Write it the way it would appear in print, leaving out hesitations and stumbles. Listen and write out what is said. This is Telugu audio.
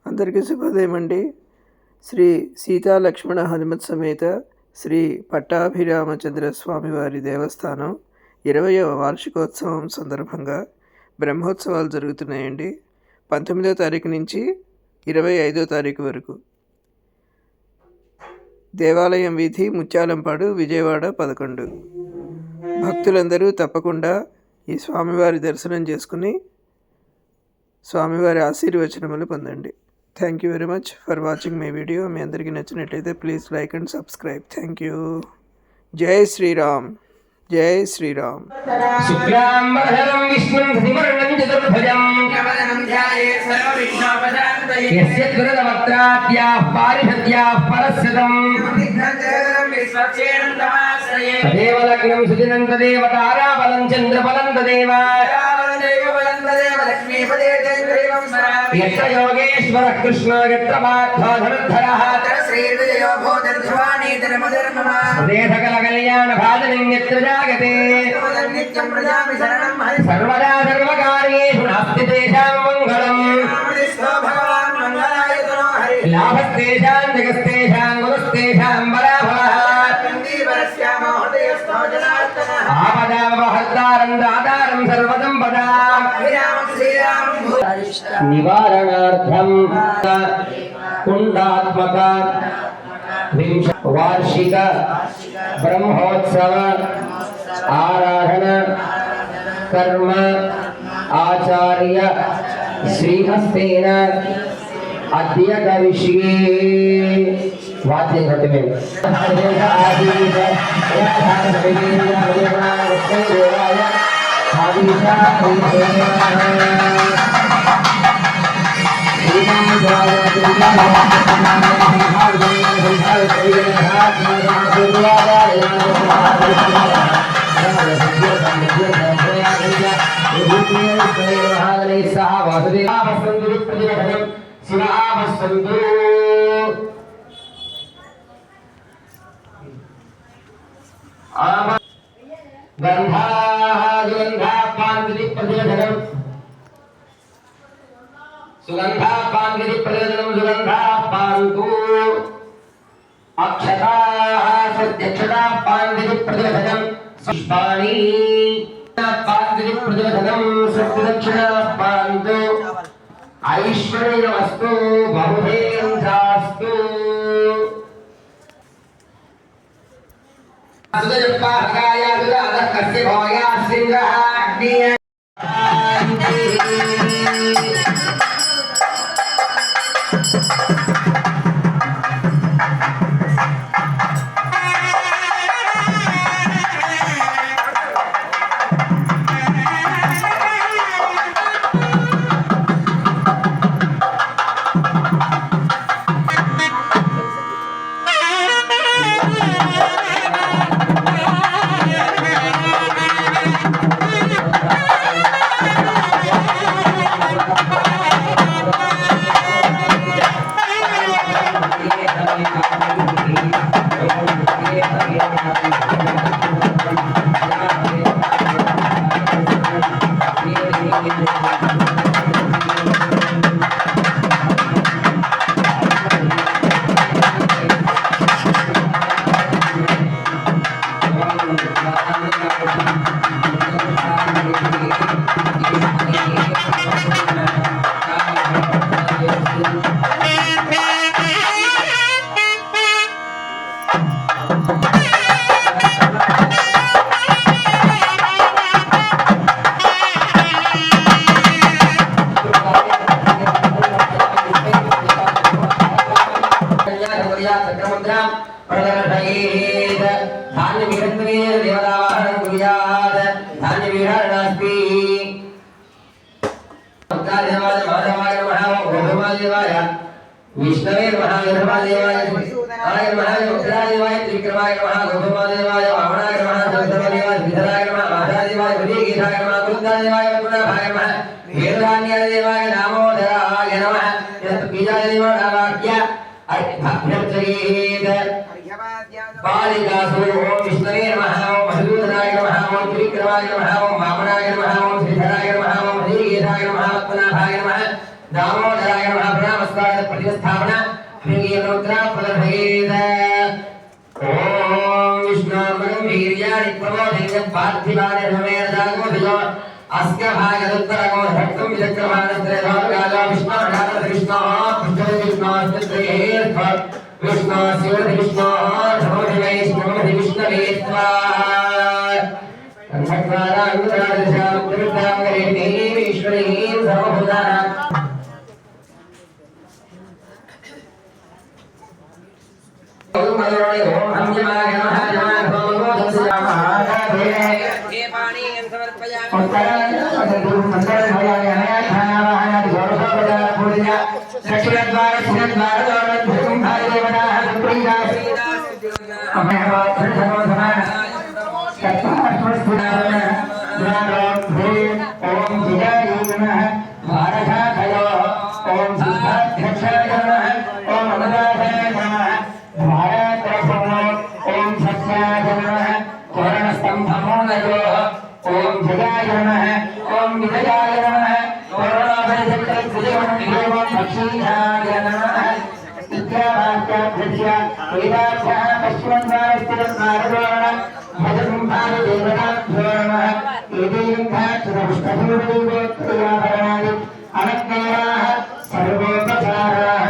అందరికీ శుభోదయం అండి. శ్రీ సీతా లక్ష్మణ హనుమత్ సమేత శ్రీ పట్టాభిరామచంద్ర స్వామివారి దేవస్థానం 20వ వార్షికోత్సవం సందర్భంగా బ్రహ్మోత్సవాలు జరుగుతున్నాయండి. 19వ తారీఖు నుంచి 25వ తారీఖు వరకు. దేవాలయం వీధి, ముత్యాలంపాడు, విజయవాడ 11. భక్తులందరూ తప్పకుండా ఈ స్వామివారి దర్శనం చేసుకుని స్వామివారి ఆశీర్వచనములు పొందండి. Thank you very much for watching my video. మీ అందరికీ నచ్చినట్లయితే please like and subscribe. Thank you. జై శ్రీరామ్, జై శ్రీరామ్. శుక్లాంబరధరం విష్ణుం శశివర్ణం చతుర్భుజం యస్య దురదవక్త్రాద్యాః పారిషద్యాః పరస్యతం తదేవ లగ్నం సుదినం తదేవ తారాబలం చంద్రబలం తదేవ యత్ర యోగేశ్వరః కృష్ణో యత్ర పార్థో ధనుర్ధరః సకల కళ్యాణ భాజనం యత్ర జాగతే సర్వదా సర్వకార్యేషు నాస్తి తేషాం మంగళం లాభస్తేషాం జగస్తేషాం గుణస్తేషాం బలాభవః ఆపదావహర్తారం దాతారం సర్వసంపదాం నివారణార్థం కుండాత్మక వార్షిక బ్రహ్మోత్సవ ఆరాధన కర్మ ఆచార్య శ్రీహస్తేన అద్య కవిష్యే. వాద్యం కట్టమే సుగంధాపాంగిరి ప్రయోజనం సుగంధాపాంతు అక్షతాః సత్యక్షతాపాంగిరి ప్రయోజనం పుష్పాణి పాంగిరి ప్రయోజనం సత్యదక్షిణాపాంతు ఐశ్వర్యమస్తు బహుధేంద్రాస్తు. సుగజపాకాయ సుగాధః కస్య భోగా సింగః అగ్నియ విష్ణవే నమః గణపదేవాయ ఆయ నమః ఉగ్రాదేవాయ త్రివిక్రమాయ నమః గోధుమదేవాయ వామనాయ నమః సరస్వదేవాయ విధరాయ నమః మహాదేవాయ విధీగీతాయ నమః కురుందాదేవాయ పునఃభాయ నమః వేదాన్యదేవాయ నామోదరాయ నమః యత్బీజాదేవాయ వాక్య అభ్యర్చయేత పాలికాసు ఓం విష్ణవే నమః ఓం మధుసూదనాయ నమః ఓం త్రివిక్రమాయ నమః ఓం వామనాయ నమః ఓం శ్రీధరాయ నమః ఓం విధీగీతాయ నమః పునఃభాయ నమః దామోదరాయ నమః నమస్కారం प्रतिष्ठापना श्रीमुद्रा प्रदर्शयेत् ओम विष्णुर्मगं वीर्याणि प्रमोदयन् पार्थिवानि समेरदागोधियो अस्य भागदुत्तरगो धक्तं विचक्रमानस्त्रेधाकालो विष्णुर्गात्र विष्णुः पुष्पविष्णुस्त्रेयेर्थ विष्णु शिवति विष्णु धर्मवैष्णवति विष्णवे स्वाहा अन्धकाराङ्गुरादिशां प्रवृत्तां करेणीं ईश्वरीं सर्वभूतानां ओम मयोरे ओम हंजमाय नमः जमाय भगवतो दस्यामहाराधे हे पाणी समर्पयामि उत्तराय अदुर मंगल भयाय अनाथानावाय गौरवपदा पूज्य दक्षिणद्वार सिंहद्वार द्वारं भाय देवताः सुप्रीदास अमहवात्र समोधमान तत्पार्श्वस्थिताय द्वारोद्धे ओम जिगाय नमः भारताखयो ओम सिद्धाध्यक्षाय नमः ओम अमदाय नमः ओम सत्याय नमः तोरणस्तंभमोनयोः ओम जयाय नमः ओम विजयाय नमः ओम पक्षीयाय नमः इत्यावाक्याभ्यस्य वेदाभ्यः पश्चिमद्वारस्थितद्वारद्वारण भजसंभाविदेवताभ्यो नमः एतेयन्धाक्षरपुष्पधूपदीपोत्तराभरणानि अनज्ञाः सर्वोपचाराः